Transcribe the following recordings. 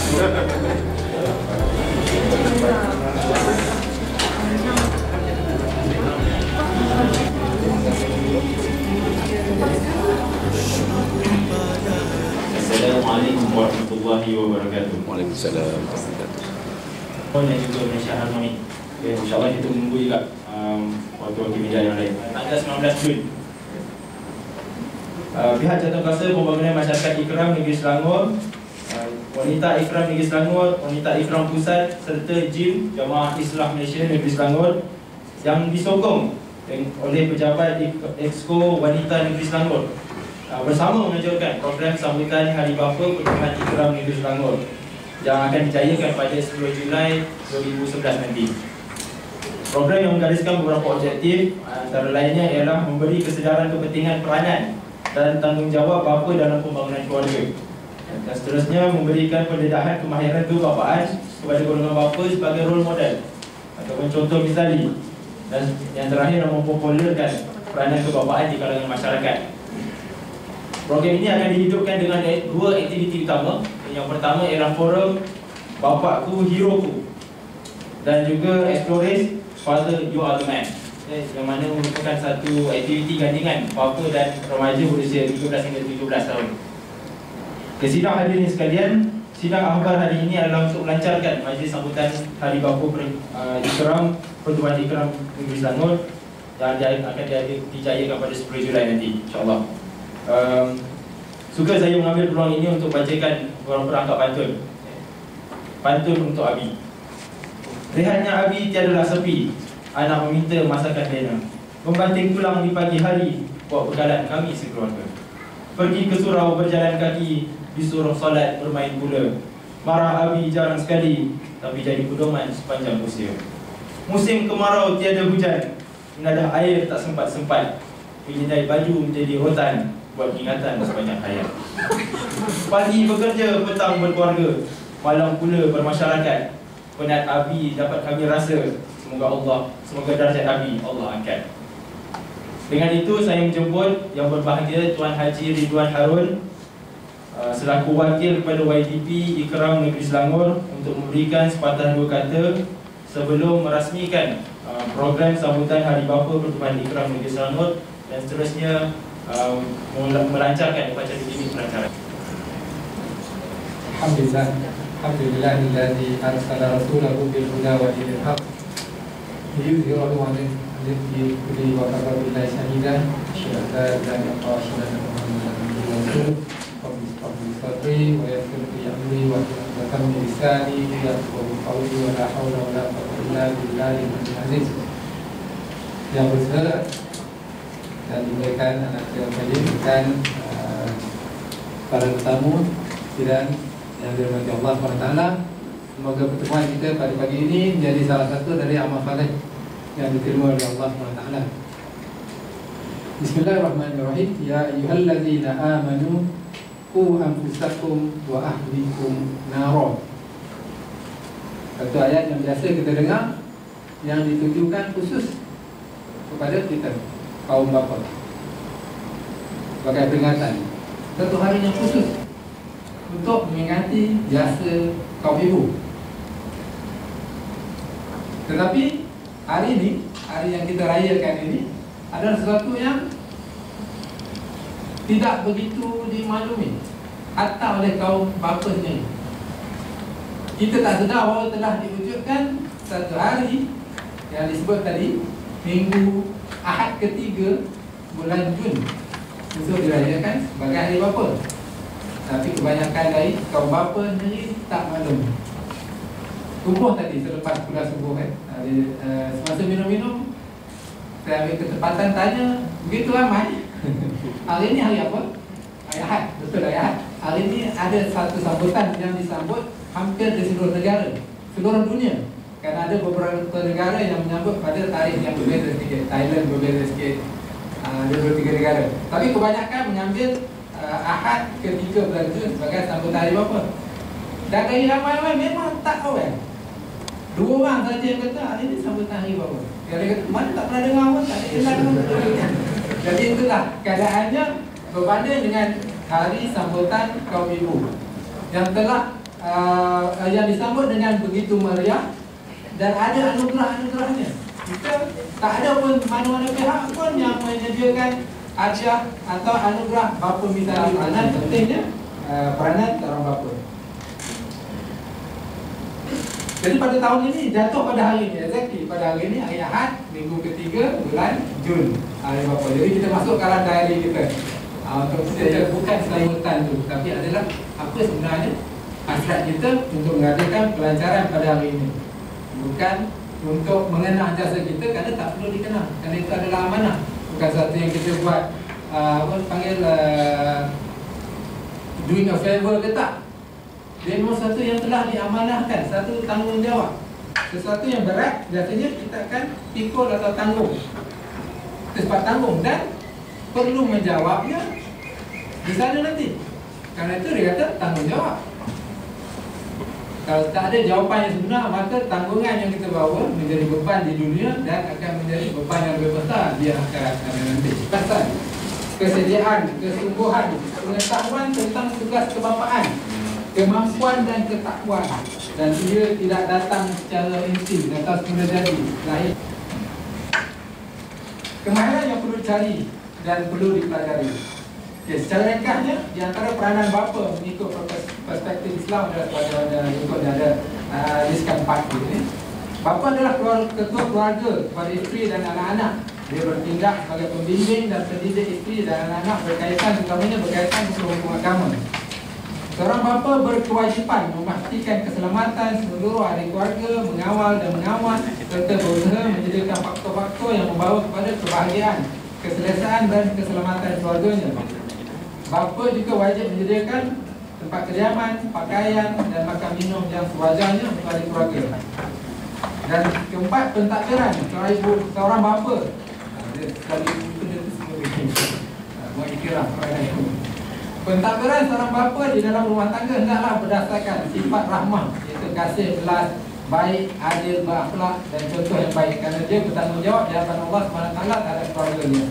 Assalamualaikum warahmatullahi wabarakatuh. Waalaikumsalam warahmatullahi wabarakatuh. Dan juga Malaysia Harmoni. Okay, InsyaAllah kita menunggu juga waktu-waktu media yang lain. Tanggal 19 Jun, pihak Jawatankuasa Pembangunan Masyarakat Ikram Negeri Selangor, Wanita Ikram Negeri Selangor, Wanita Ikram Pusat serta JIM Jamaah Islah Malaysia Negeri Selangor yang disokong oleh pejabat Exco Wanita Negeri Selangor bersama menganjurkan program sambutan Hari Bapa Pertubuhan Ikram Negeri Selangor yang akan dijayakan pada 10 Julai 2011 nanti. Program yang menggariskan beberapa objektif, antara lainnya ialah memberi kesedaran kepentingan peranan dan tanggungjawab bapa dalam pembangunan keluarga, dan seterusnya memberikan pendedahan kemahiran kebapaan kepada golongan bapa sebagai role model ataupun contoh misali, dan yang terakhir mempopularkan peranan kebapaan di kalangan masyarakat. Program ini akan dihidupkan dengan dua aktiviti utama. Yang pertama ialah forum Bapakku Heroku dan juga Explorers Father You Are The Man, yang mana merupakan satu aktiviti gandingan bapa dan remaja berusia 13 hingga 17 tahun. Sidang hadirin sekalian, sidang akhbar hari ini adalah untuk melancarkan majlis sambutan Hari Bapa Ikram Pertubuhan Ikram Negeri Selangor yang akan dijayakan pada 10 Julai nanti, insyaAllah. Suka saya mengambil peluang ini untuk bacakan beberapa perangkat pantun. Pantun untuk Abi. Rehatnya Abi tiadalah sepi, anak meminta masakan Lena. Membanting tulang di pagi hari, buat bekalan kami sekeluarga. Pergi ke surau berjalan kaki, disuruh solat bermain pula. Marah Abi jarang sekali, tapi jadi pedoman sepanjang usia. Musim kemarau tiada hujan, menadah air tak sempat-sempat. Penyedai baju menjadi rotan, buat ingatan sepanjang hayat. Pagi bekerja, petang berkeluarga, malam pula bermasyarakat. Penat Abi dapat kami rasa, semoga darjat Abi Allah angkat. Dengan itu saya menjemput yang berbahagia Tuan Haji Ridwan Harun selaku wakil kepada YDP Ikram Negeri Selangor untuk memberikan sepatah dua kata sebelum merasmikan program sambutan Hari Bapa Pertubuhan Ikram Negeri Selangor, dan seterusnya melancarkan upacara ini pelancaran. Alhamdulillahilladzi arsala rasulahu bil huda wa dinil haq liyudhhirahu 'ala ad-dini kullihi wa kafa billahi shahidan. Asyhadu an la ilaha illallah wa asyhadu anna Muhammadan rasulullah. Qabli sadri wa yassir li amri wa hlul min lisani yafqahu qawli wa la hawla wa la quwwata illa billahil aziz. Yang besar dan dimuliakan anak sekalian dan para tetamu dan yang dirahmati Allah SWT. Semoga pertemuan kita pada pagi ini menjadi salah satu dari amal saleh yang diterima oleh Allah SWT. Bismillahirrahmanirrahim. Ya ayyuhalladzina amanu qu anfusakum wa ahlikum nara. Satu ayat yang biasa kita dengar yang ditujukan khusus kepada kita kaum bapa sebagai peringatan, satu hari yang khusus untuk mengingati jasa kaum ibu. Tetapi hari ini, hari yang kita rayakan ini adalah sesuatu yang tidak begitu dimaklumi hatta oleh kaum bapa sendiri. Kita tak sedar bahawa telah diwujudkan satu hari yang disebut tadi, Minggu Ahad ketiga bulan Jun, untuk dirayakan sebagai Hari Bapa. Tapi kebanyakan dari kaum bapa sendiri tak maklum. Tumbuh tadi selepas pulang subuh kan, semasa minum-minum saya ambil ketepatan tanya, begitu ramai. Hari ini hari apa? Hari Ahad, betul hari Ahad. Hari ini ada satu sambutan yang disambut hampir di seluruh negara, seluruh dunia. Kerana ada beberapa negara yang menyambut pada tarikh yang berbeza sikit. Thailand berbeza sikit, ada 2-3 negara. Tapi kebanyakan mengambil Ahad ketiga bulan Jun sebagai sambutan Hari Bapa. Dan dari ramai-ramai memang tak tahu kan. 2 orang saja yang kata hari ini sambutan Hari Bapa. Dia kata mana tak pernah dengar pun, tak ada kenal pun. Jadi itulah keadaannya berbanding dengan hari sambutan kaum ibu yang telah yang disambut dengan begitu meriah dan ada anugerah-anugerahnya. Kita tak ada pun mana-mana pihak pun yang menyediakan hadiah atau anugerah bapa misali peranan. Pentingnya peranan seorang bapa. Jadi pada tahun ini jatuh pada hari ini, exactly pada hari ini, hari Ahad, minggu ketiga bulan Jun, hari bapa. Jadi kita masuk kalah diary kita. Untuk kita bukan selamatan tu, tapi adalah apa sebenarnya hasrat kita untuk mengadakan pelancaran pada hari ini. Bukan untuk mengenang jasa kita, kerana tak perlu dikenang, kerana itu adalah amanah. Bukan satu yang kita buat apa panggil doing a favor ke tak. Dia memang satu yang telah diamanahkan, satu tanggungjawab. Sesuatu yang berat biasanya kita akan pikul atau tanggung. Kita sempat tanggung dan perlu menjawabnya di sana nanti. Karena itu dia kata tanggungjawab. Kalau tak ada jawapan yang sebenar, maka tanggungan yang kita bawa menjadi beban di dunia dan akan menjadi beban yang lebih besar di akhirat nanti. Pasal kesediaan, kesungguhan, pengetahuan tentang tugas kebapaan, kemampuan dan ketakwaan, dan ia tidak datang secara insting atau semula jadi lahir. Kemahiran yang perlu dicari dan perlu dipelajari. Okay, secara ringkasnya, di antara peranan bapa mengikut perspektif Islam adalah sebagai ikut ada liskan 4 ini. Bapa adalah ketua keluarga kepada isteri dan anak-anak. Dia bertindak sebagai pembimbing dan pendidik isteri dan anak-anak berkaitan, terutamanya berkaitan dengan hukum agama. Seorang bapa berkewajipan memastikan keselamatan seluruh ahli keluarga, mengawal dan mengawal serta berusaha menyediakan faktor-faktor yang membawa kepada kebahagiaan, keselesaan dan keselamatan keluarganya. Bapa juga wajib menyediakan tempat kediaman, pakaian dan makan minum yang sewajarnya untuk ahli keluarga. Dan keempat, pentadbiran seorang bapa. Pentadbiran seorang bapa di dalam rumah tangga hendaklah berdasarkan sifat rahmah, iaitu kasih, belas, baik, adil, berakhlak dan contoh yang baik, kerana dia bertanggungjawab di hadapan Allah SWT terhadap keluarganya.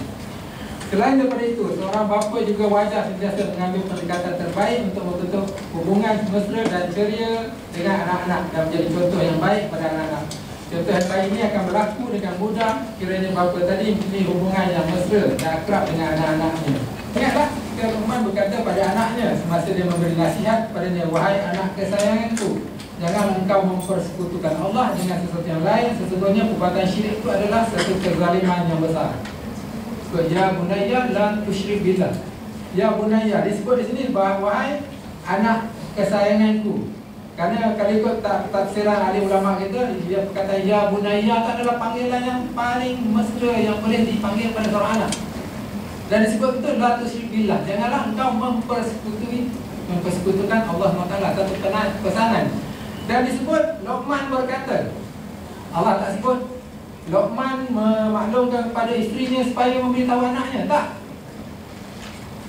Selain daripada itu, seorang bapa juga wajar sentiasa mengambil pendekatan terbaik untuk membentuk hubungan mesra dan ceria dengan anak-anak dan menjadi contoh yang baik pada anak-anak. Contoh yang baik ini akan berlaku dengan mudah kiranya bapa tadi mempunyai hubungan yang mesra dan akrab dengan anak-anaknya. Ingatlah ketika Luqman berkata pada anaknya semasa dia memberi nasihat kepadanya, wahai anak kesayanganku, jangan engkau mempersekutukan Allah dengan sesuatu yang lain. Sesungguhnya perbuatan syirik itu adalah satu kezaliman yang besar. Ya bunayya la tusyrik billah. Ya bunayya disebut di sini wahai anak kesayanganku. Kerana kalau ikut tafsiran ahli ulama kita, dia berkata ya bunayya itu adalah panggilan yang paling mesra yang boleh dipanggil pada seorang anak. Dan disebut itu la tusyrik billah. Janganlah engkau mempersekutukan Allah SWT, satu pesanan. Dan disebut Luqman berkata, Allah tak sebut Luqman memaklumkan kepada isterinya supaya memberitahu anaknya. Tak.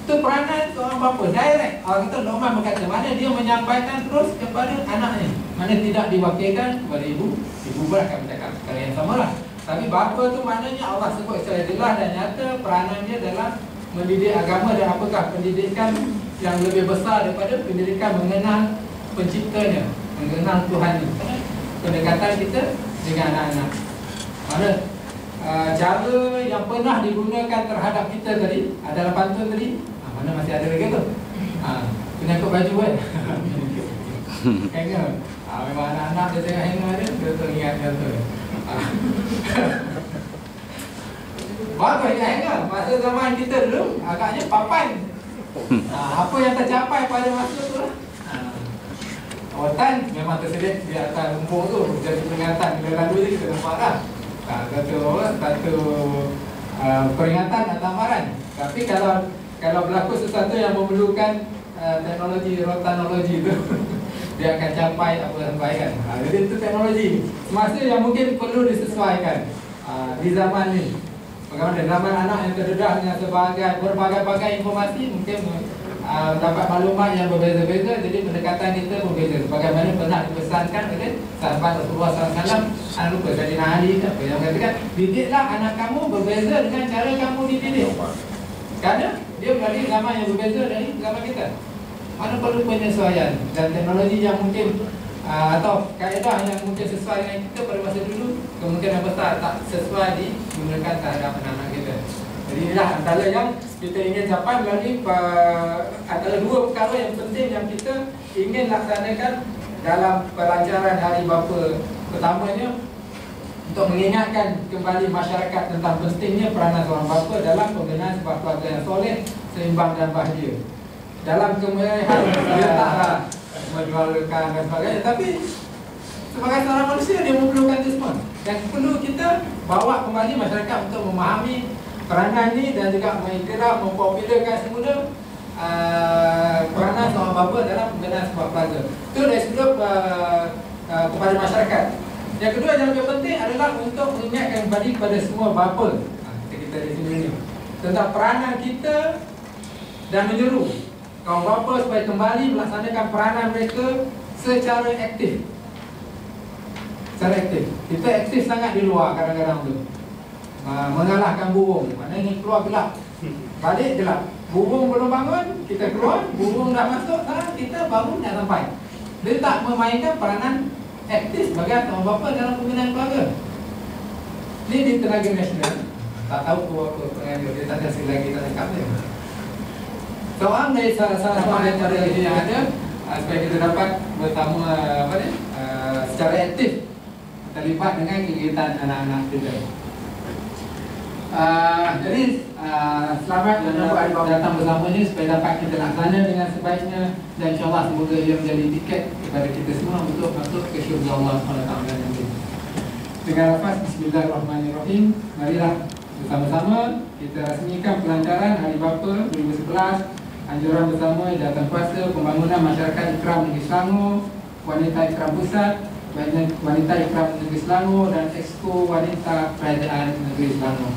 Itu peranan seorang bapa, direct. Allah kata Luqman berkata, mana dia menyampaikan terus kepada anaknya, mana tidak diwakilkan kepada ibu. Ibu pun akan bercakap perkara yang sama lah. Tapi bapa tu maknanya Allah sebut secara jelas dan nyata peranan dia dalam mendidik agama. Dan apakah pendidikan yang lebih besar daripada pendidikan mengenal penciptanya, mengenal Tuhannya. Pendekatan kita dengan anak-anak, mana cara yang pernah digunakan terhadap kita tadi adalah pantun tadi. Mana masih ada lagi tu? Penyangkut baju kan? Hanger. Memang anak-anak dia tengok hanger dia, dia teringatkan tu. Bagus ingat hanger. Masa zaman kita dulu agaknya papan. Apa yang tercapai pada masa tu lah. Awatan memang tersedia di atas rumput tu, jadi peringatan bila lalu je kita nampak lah. Satu peringatan atau amaran. Tapi kalau berlaku sesuatu yang memerlukan teknologi rotanologi tu, dia akan capai apa yang baik kan. Jadi itu teknologi semasa yang mungkin perlu disesuaikan di zaman ni. Bagaimana zaman anak yang terdedah dengan berbagai-bagai informasi, mungkin dapat maklumat yang berbeza-beza, jadi pendekatan kita berbeza. Bagaimana pernah dipesankan oleh sahabat Rasulullah SAW, anak lupa Sayyidina Ali apa yang katakan, didiklah anak kamu berbeza dengan cara kamu dididik. Kerana dia melalui zaman yang berbeza dari zaman kita. mana perlu penyesuaian dan teknologi yang mungkin atau kaedah yang mungkin sesuai dengan kita pada masa dulu kemungkinan besar tak sesuai digunakan terhadap anak-anak kita. Jadi inilah antara yang kita ingin capai melalui antara dua perkara yang penting yang kita ingin laksanakan dalam pelancaran Hari Bapa pertamanya, untuk mengingatkan kembali masyarakat tentang pentingnya peranan seorang bapa dalam pembinaan sebuah keluarga yang soleh, seimbang dan bahagia. Dalam kemuliaan dia taklah menjualkan dan sebagainya, tapi sebagai seorang manusia dia memerlukan itu semua. Dan perlu kita bawa kembali masyarakat untuk memahami peranan ini dan juga mengiktiraf, mempopularkan semula peranan seorang bapa dalam pembinaan sebuah keluarga. Itu dari sudut kepada masyarakat. Yang kedua yang lebih penting adalah untuk mengingatkan kembali kepada semua bapa kita di sini ni tentang peranan kita dan menyeru kaum bapa supaya kembali melaksanakan peranan mereka secara aktif. Secara aktif. Kita aktif sangat di luar kadang-kadang tu. Mengalahkan burung. Maknanya keluar gelap, balik gelap. Burung belum bangun, kita keluar. Burung dah masuk, kita baru dah sampai. Dia tak memainkan peranan aktif sebagai seorang bapa dalam pembinaan keluarga. Ini di tenaga nasional. Tak tahu apa tenaga, dia tak ada lagi tak cakap dia. Seorang dari salah daripada ini yang ada supaya kita dapat bersama secara aktif terlibat dengan kegiatan anak-anak kita. Jadi selamat dan dapat datang bersama ini supaya dapat kita laksana dengan sebaiknya, dan insyaAllah semoga ia menjadi tiket kepada kita semua untuk masuk ke syurga Allah SWT nanti. Dengan lafaz Bismillahirrahmanirrahim, marilah bersama-sama kita rasmikan pelancaran Hari Bapa 2011, anjuran bersama Jabatan Kuasa Pembangunan Masyarakat Ikram Negeri Selangor, Wanita Ikram Pusat, Wanita Ikram Negeri Selangor, dan Exco Wanita Kerajaan Negeri Selangor.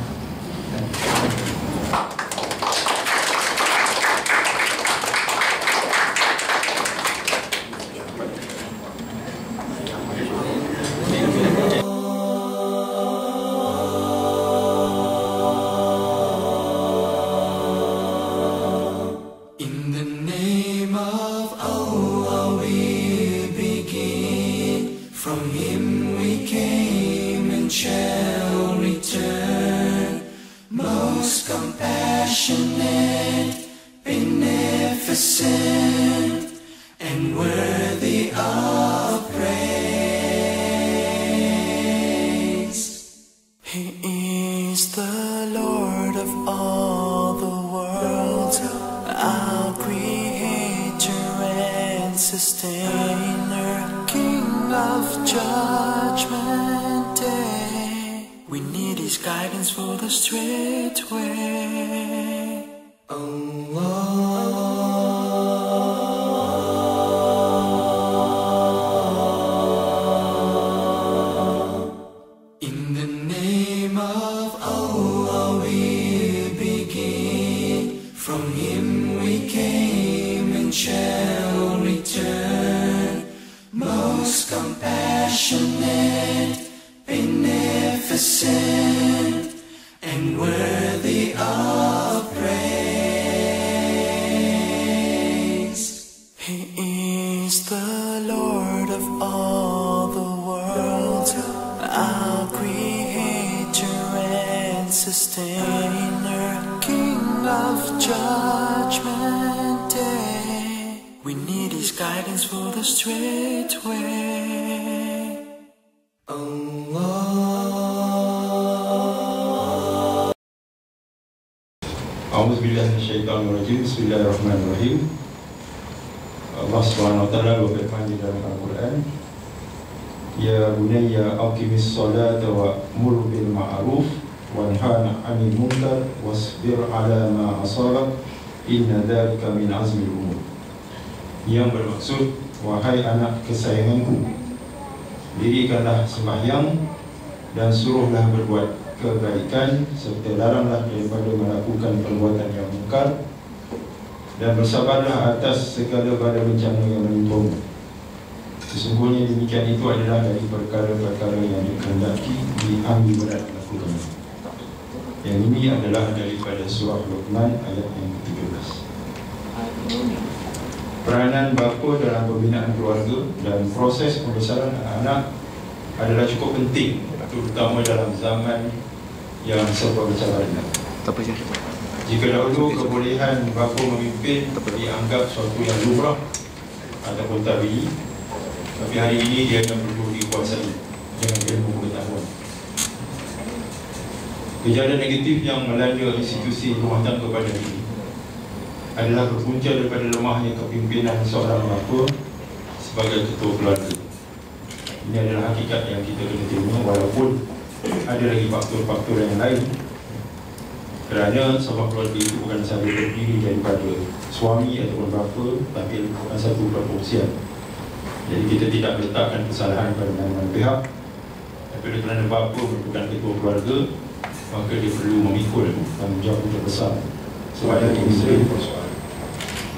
Bismillahirrahmanirrahim. Allah SWT berfirman di dalam Al-Quran, Ya bunayya aqimis salata wa mur bil ma'ruf wa nhana 'anil munkar wasbir 'ala ma asabak inna dzalika min azmil umur. Yang bermaksud, wahai anak kesayanganku, dirikanlah sembahyang dan suruhlah berbuat kebaikan serta laranglah daripada melakukan perbuatan yang mungkar, dan bersabarlah atas segala bala bencana yang menimpamu. Sesungguhnya demikian itu adalah dari perkara-perkara yang dikehendaki diambil berat lakukan. Yang ini adalah daripada surah Luqman ayat yang ke-13. Peranan bapa dalam pembinaan keluarga dan proses pembesaran anak-anak adalah cukup penting, terutama dalam zaman yang serba bercabaran. Jika dahulu kebolehan bapa memimpin dianggap suatu yang lumrah ataupun tabii, tapi hari ini dia akan perlu dikuasai dengan ilmu pengetahuan. Gejala negatif yang melanda institusi rumah tangga pada ini adalah berpunca daripada lemahnya kepimpinan seorang bapa sebagai ketua keluarga. Ini adalah hakikat yang kita kena terima, walaupun ada lagi faktor-faktor yang lain. Kerana sebuah keluarga itu bukan sahaja terdiri daripada suami ataupun bapa, tapi merupakan satu perkongsian. Jadi kita tidak meletakkan kesalahan pada mana-mana pihak. Tapi kerana bapa merupakan ketua keluarga, maka dia perlu memikul tanggungjawab yang besar supaya isteri persoalan.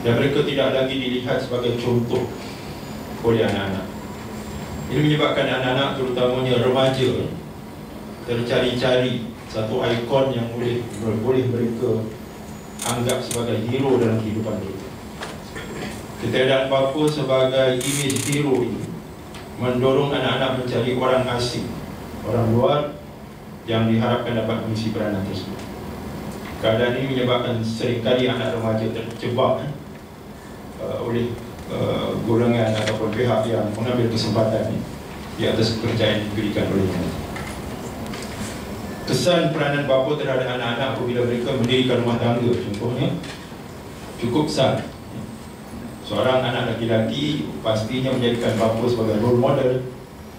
Dan mereka tidak lagi dilihat sebagai contoh oleh anak-anak. Ini menyebabkan anak-anak, terutamanya remaja, tercari-cari satu ikon yang boleh mereka anggap sebagai hero dalam kehidupan mereka. Ketiadaan bapa sebagai imej hero ini mendorong anak-anak mencari orang asing, orang luar yang diharapkan dapat mengisi peranan tersebut. Keadaan ini menyebabkan seringkali anak remaja terjebak oleh golongan ataupun pihak yang mengambil kesempatan di atas pekerjaan yang diberikan olehnya. Kesan peranan bapa terhadap anak-anak apabila mereka mendirikan rumah tangga, contohnya, cukup besar. Seorang anak lelaki pastinya menjadikan bapa sebagai role model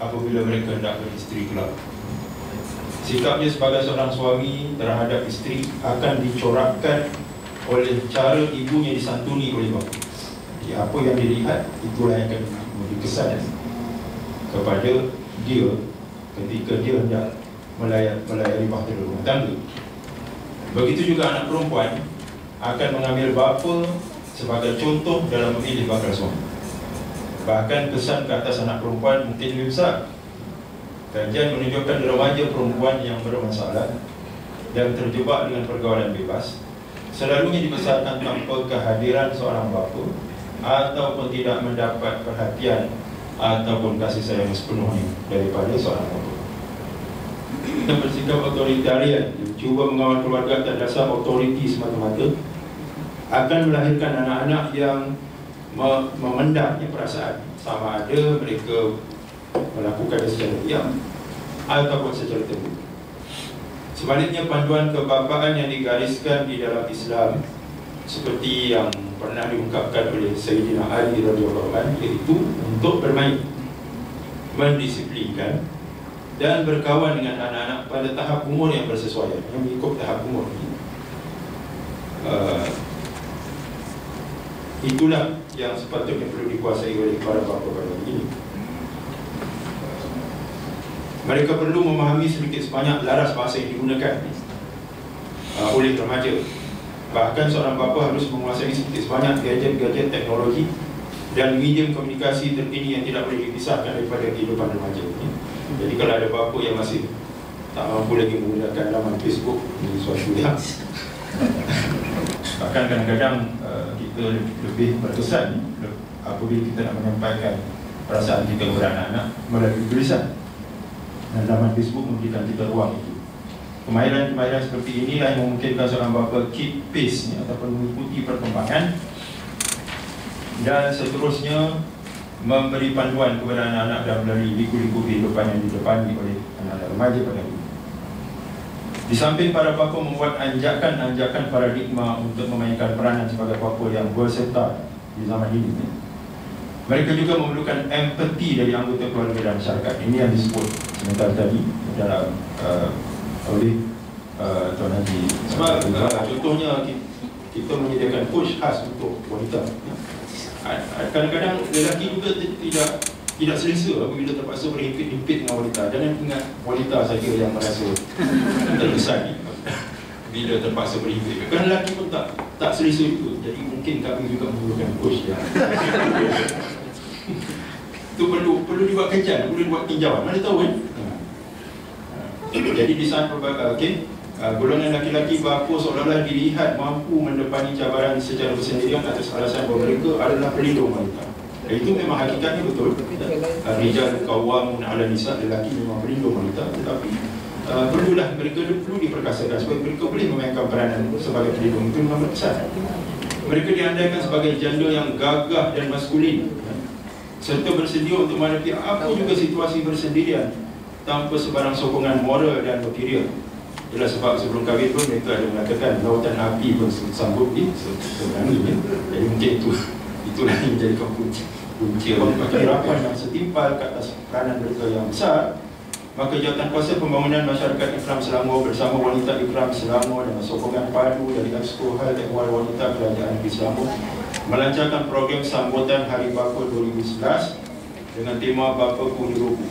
apabila mereka hendak beristeri kelak. Sikapnya sebagai seorang suami terhadap isteri akan dicorakkan oleh cara ibunya disantuni oleh bapa. Jadi apa yang dilihat, itulah yang akan memberi kesan kepada dia ketika dia hendak melayani bahtera rumah tangga. Begitu juga anak perempuan akan mengambil bapa sebagai contoh dalam memilih bakal suami. Bahkan kesan ke atas anak perempuan mungkin lebih besar. Kajian menunjukkan remaja perempuan yang bermasalah dan terjebak dengan pergaulan bebas selalunya dibesarkan tanpa kehadiran seorang bapa ataupun tidak mendapat perhatian ataupun kasih sayang sepenuhnya daripada seorang bapa. Dan bersikap otoritarian, cuba mengawal keluarga atas dasar otoriti semata-mata, akan melahirkan anak-anak yang memendamnya perasaan, sama ada mereka melakukan secara diam ataupun secara terbuka. Sebaliknya, panduan kebapaan yang digariskan di dalam Islam seperti yang pernah diungkapkan oleh Sayyidina Ali radhiyallahu anhu, iaitu untuk bermain, mendisiplinkan dan berkawan dengan anak-anak pada tahap umur yang bersesuaian, yang mengikut tahap umur ini. Itulah yang sepatutnya perlu dikuasai oleh para bapa pada hari ini. Mereka perlu memahami sedikit sebanyak laras bahasa yang digunakan oleh remaja. Bahkan seorang bapa harus menguasai sedikit sebanyak gadget-gadget teknologi dan medium komunikasi terkini yang tidak boleh dipisahkan daripada kehidupan remaja ini. Jadi kalau ada bapa yang masih tak mampu lagi menggunakan laman Facebook, ini suatu yang bahkan kadang-kadang kita lebih berkesan apabila kita nak menyampaikan perasaan kita kepada anak-anak melalui tulisan, dan laman Facebook memberikan kita ruang itu. Kemahiran-kemahiran seperti inilah yang memungkinkan seorang bapa keep pace-nya ataupun mengikuti perkembangan dan seterusnya memberi panduan kepada anak-anak dan melalui liku-liku kehidupan yang didepani oleh anak-anak remaja pada hari ini. Di samping para bapa membuat anjakan-anjakan paradigma untuk memainkan peranan sebagai bapa yang berserta di zaman ini, mereka juga memerlukan empati dari anggota keluarga dan masyarakat. Ini yang disebut sebentar tadi dalam oleh Tuan Haji. Sebab contohnya kita menyediakan coach khas untuk wanita. Kadang-kadang lelaki juga tidak selesa apabila terpaksa berhimpit-himpit dengan wanita. Jangan ingat wanita saja yang merasa terkesan bila terpaksa berhimpit. Kerana lelaki pun tak selesa juga. Jadi mungkin kami juga memerlukan coach yang itu perlu dibuat kajian, perlu dibuat tinjauan. Mana tahu kan? Jadi di sana pelbagai golongan laki-laki bapa seolah-olah dilihat mampu mendepani cabaran secara bersendirian atas alasan bahawa mereka adalah pelindung wanita. Dan itu memang hakikatnya betul. Rijal qawwamun 'ala nisa, lelaki memang pelindung wanita, tetapi perlulah mereka perlu diperkasakan supaya mereka boleh memainkan peranan sebagai pelindung. Itu memang besar. Mereka diandaikan sebagai janda yang gagah dan maskulin, serta bersedia untuk menghadapi apa juga situasi bersendirian tanpa sebarang sokongan moral dan material. Itulah sebab sebelum kahwin pun mereka ada mengatakan lautan api pun sanggup seberani. Jadi mungkin itulah yang menjadikan punca keharapan yang setimpal ke atas peranan mereka yang besar. Maka Jawatan Kuasa Pembangunan Masyarakat Ikram Selangor bersama Wanita Ikram Selangor dengan sokongan padu dari Exco Hal Ehwal Wanita Kerajaan Negeri Selangor melancarkan program sambutan Hari Bapa 2011 dengan tema Bapaku Hidupku.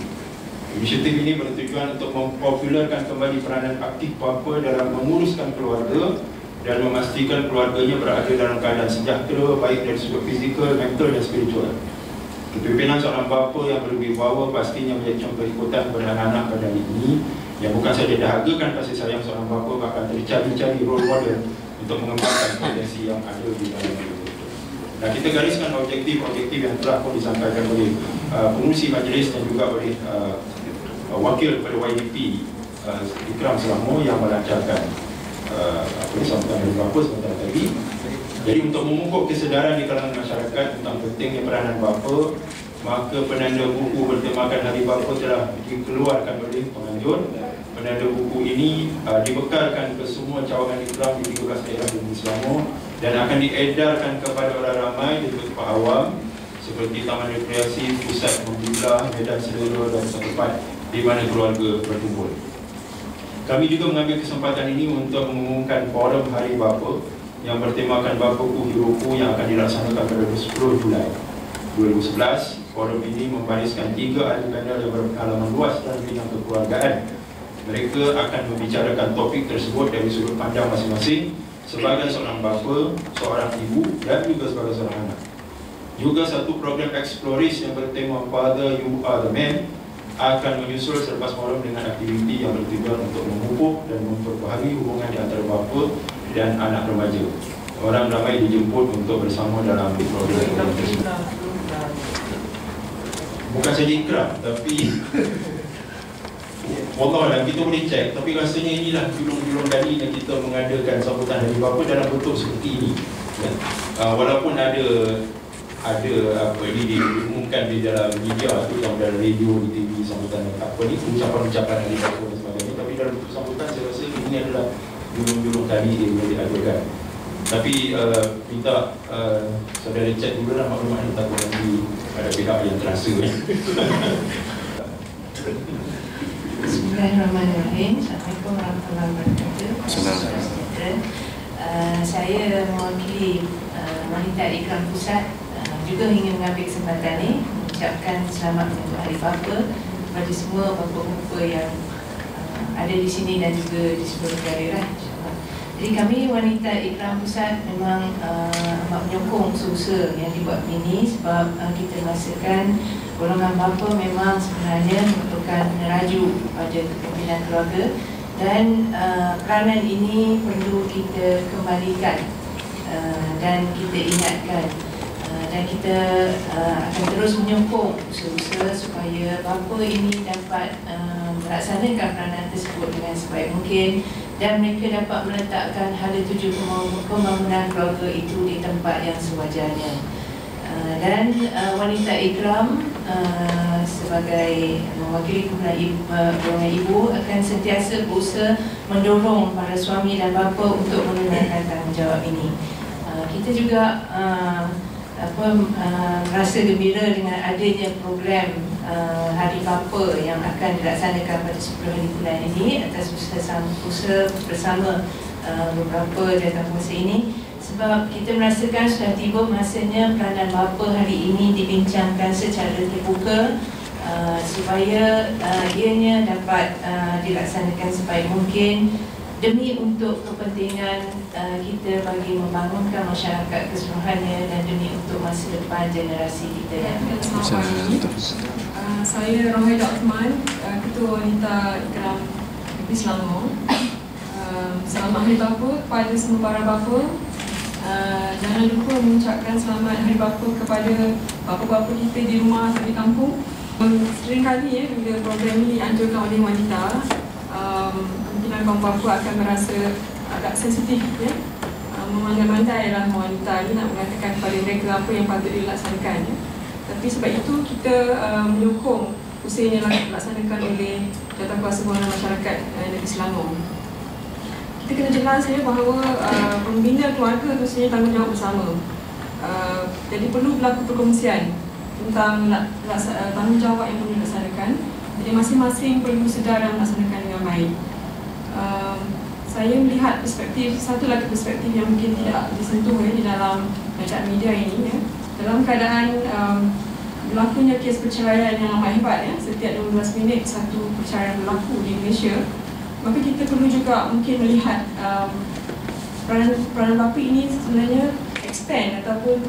Inisiatif ini bertujuan untuk mempopularkan kembali peranan aktif bapa dalam menguruskan keluarga dan memastikan keluarganya berada dalam keadaan sejahtera baik dari sudut fizikal, mental dan spiritual. Kepimpinan seorang bapa yang berwibawa pastinya menjadi contoh ikutan kepada anak-anak pada hari ini, yang bukan saja dahagakan kasih sayang seorang bapa, bahkan tercari-cari role model untuk mengembangkan potensi yang ada di dalam diri. Dan kita gariskan objektif-objektif yang telah pun disampaikan oleh pengurusi majlis dan juga oleh wakil kepada YDP Ikram Selangor yang melancarkan sambutan Hari Bapa sebentar tadi. Jadi untuk memupuk kesedaran di kalangan masyarakat tentang pentingnya peranan bapa, maka penanda buku bertemakan Hari Bapa telah dikeluarkan oleh penganjur. Penanda buku ini dibekalkan ke semua cawangan Ikram di 13 daerah di Selangor dan akan diedarkan kepada orang ramai di tempat awam seperti taman rekreasi, pusat pembela, medan selera dan tempat di mana keluarga berkumpul. Kami juga mengambil kesempatan ini untuk mengumumkan forum Hari Bapa yang bertemakan Bapaku Hidupku yang akan dilaksanakan pada 10 Julai 2011. Forum ini membariskan 3 ahli panel yang berpengalaman luas dalam bidang kekeluargaan. Mereka akan membicarakan topik tersebut dari sudut pandang masing-masing sebagai seorang bapa, seorang ibu dan juga sebagai seorang anak. Juga satu program eksploris yang bertema Father You Are The Man akan menyusul selepas forum dengan aktiviti yang bertujuan untuk memupuk dan memperbaharui hubungan di antara bapa dan anak remaja. Orang ramai dijemput untuk bersama dalam program tersebut. Bukan saja Ikram, tapi Allah kita boleh cek, tapi rasanya inilah julung-julung kali yang kita mengadakan sambutan Hari Bapa dalam bentuk seperti ini. Walaupun ada apa ini diumumkan di dalam media tu, yang dalam radio, di TV, sambutan apa ni, ucapan-ucapan Hari Bapa dan sebagainya, tapi dalam bentuk sambutan saya rasa ini adalah julung-julung kali yang diadakan. Tapi minta saudara cek dulu lah maklumat ni, takut nanti ada pihak yang terasa. Bismillahirrahmanirrahim. Assalamualaikum warahmatullahi wabarakatuh. Saya mewakili Wanita Ikram Pusat juga ingin mengambil kesempatan ini mengucapkan selamat menyambut Hari Bapa kepada semua bapa-bapa yang ada di sini dan juga di seluruh daerah. Jadi kami Wanita Ikram Pusat memang amat menyokong usaha yang dibuat ini sebab kita merasakan golongan bapa memang sebenarnya merupakan peneraju pada kepimpinan keluarga dan peranan ini perlu kita kembalikan dan kita ingatkan dan kita akan terus menyokong usaha-usaha supaya bapa ini dapat melaksanakan peranan tersebut dengan sebaik mungkin dan mereka dapat meletakkan hala tuju pembangunan keluarga itu di tempat yang sewajarnya. Dan Wanita Ikram sebagai mewakili golongan ibu akan sentiasa berusaha mendorong para suami dan bapa untuk menunaikan tanggungjawab ini. Kita juga merasa gembira dengan adanya program Hari Bapa yang akan dilaksanakan pada 10 hari bulan ini atas usaha bersama beberapa dalam masa ini, sebab kita merasakan sudah tiba masanya peranan bapa hari ini dibincangkan secara terbuka supaya ianya dapat dilaksanakan sebaik mungkin demi untuk kepentingan kita bagi membangunkan masyarakat keseluruhannya dan demi untuk masa depan generasi kita yang saya Rohaida Uthman, Ketua Wanita Ikram Negeri Selangor. Selamat Hari Bapa kepada semua para bapa. Jangan lupa mengucapkan selamat Hari Bapa kepada bapa-bapa kita di rumah atau di kampung. Seringkali bila program ini dianjurkan oleh wanita, kemungkinan kaum bapa akan merasa agak sensitif memandai-mandai wanita ini nak mengatakan kepada mereka apa yang patut dilaksanakan. Tapi sebab itu kita menyokong usaha yang dilaksanakan oleh Jawatankuasa Pembangunan Masyarakat Negeri Selangor. Kita kena jelas bahawa pembina keluarga itu sebenarnya tanggungjawab bersama. Jadi perlu berlaku perkongsian tentang tanggungjawab yang perlu dilaksanakan. Jadi masing-masing perlu sedar dan melaksanakan dengan baik. Saya melihat satu lagi perspektif yang mungkin tidak disentuh di dalam bacaan media ini. Dalam keadaan berlakunya kes perceraian yang amat hebat, setiap 12 minit satu perceraian berlaku di Malaysia, maka kita perlu juga mungkin melihat peranan bapa ini sebenarnya extend ataupun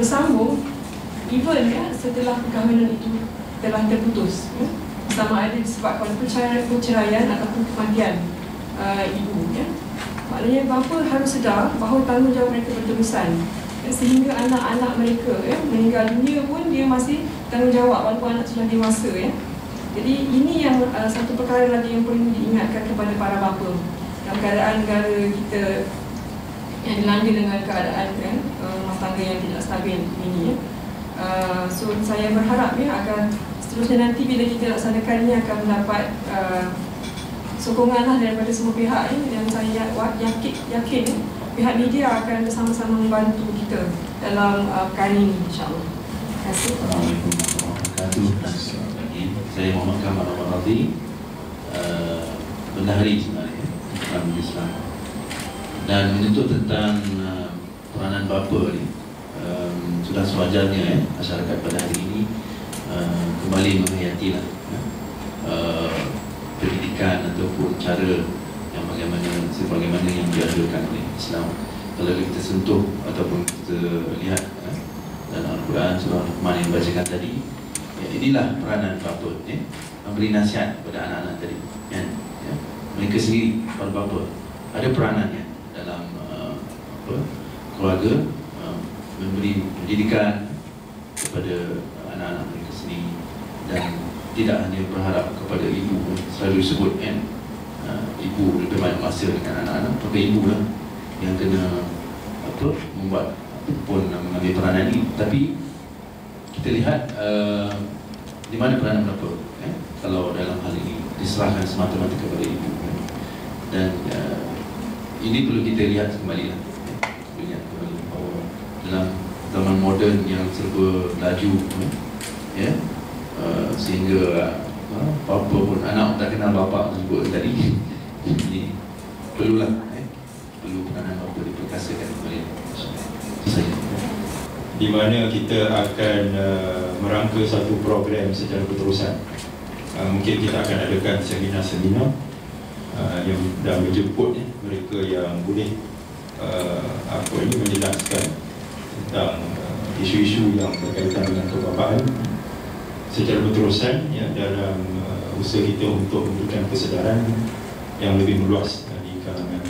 bersambung even setelah perkahwinan itu telah terputus, sama ada disebabkan perceraian ataupun kematian ibu. Maknanya bapa harus sedar bahawa tanggungjawab mereka berterusan, sehingga anak-anak mereka meninggal dunia pun dia masih tanggungjawab walaupun anak sudah dewasa. Jadi ini yang satu perkara lagi yang perlu diingatkan kepada para bapa dalam keadaan negara kita yang dilanda dengan keadaan rumah tangga yang tidak stabil ini. So saya berharap agar seterusnya nanti bila kita laksanakan ini akan mendapat sokongan daripada semua pihak, dan saya yakin pihak media akan bersama-sama membantu kita dalam perkara ini, insyaAllah. Terima kasih. Assalamualaikum warahmatullahi wabarakatuh. Saya Muhammad Kamal Radhi, bendahari sebenarnya dalam Islam, dan menuntut tentang peranan bapa ni. Sudah sewajarnya masyarakat pada hari ini kembali menghayatilah pendidikan ataupun cara yang sebagaimana yang dianjurkan oleh Islam. Kalau kita sentuh ataupun kita lihat dalam Al-Quran surah Luqman yang dibacakan tadi, inilah peranan bapa, memberi nasihat kepada anak-anak tadi, mereka sendiri para bapa ada peranannya dalam keluarga, memberi pendidikan kepada anak-anak mereka sendiri, dan tidak hanya berharap kepada ibu. Selalu disebut ibu lebih banyak masa dengan anak-anak, tapi ibu lah yang kena membuat pun mengambil peranan ini. Tapi kita lihat di mana peranan bapa, kalau dalam hal ini diserahkan semata-mata kepada ibu, dan ini perlu kita lihat kembali lah, bahawa dalam zaman moden yang serba laju, sehingga bapa pun anak tak kenal bapa tersebut tadi. Ini perlulah perlu peranan bapa diperkasakan kembali. Di mana kita akan merangka satu program secara berterusan. Mungkin kita akan adakan seminar-seminar yang dah menjemput mereka yang boleh menjelaskan tentang isu-isu yang berkaitan dengan kebapaan secara berterusan dalam usaha kita untuk memberikan kesedaran yang lebih meluas di kalangan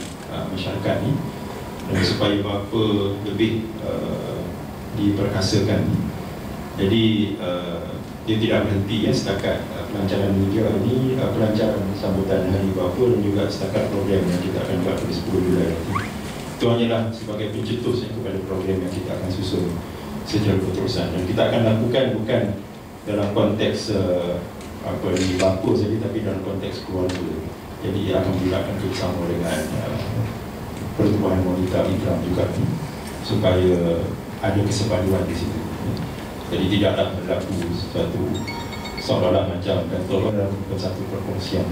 masyarakat ni, dan supaya bapa lebih diperkasakan. Jadi dia tidak berhenti setakat pelancaran media ini, pelancaran sambutan Hari Bapa, dan juga setakat program yang kita akan buat pada 10 Julai nanti. Itu hanyalah sebagai pencetus kepada program yang kita akan susun secara berterusan, dan kita akan lakukan bukan dalam konteks di bapa saja, tapi dalam konteks keluarga. Jadi akan dilakukan bersama dengan Pertubuhan Wanita Ikram juga, supaya ada kesepaduan di situ. Jadi tidaklah berlaku sesuatu seolah-olah macam kantor dalam satu perkongsian.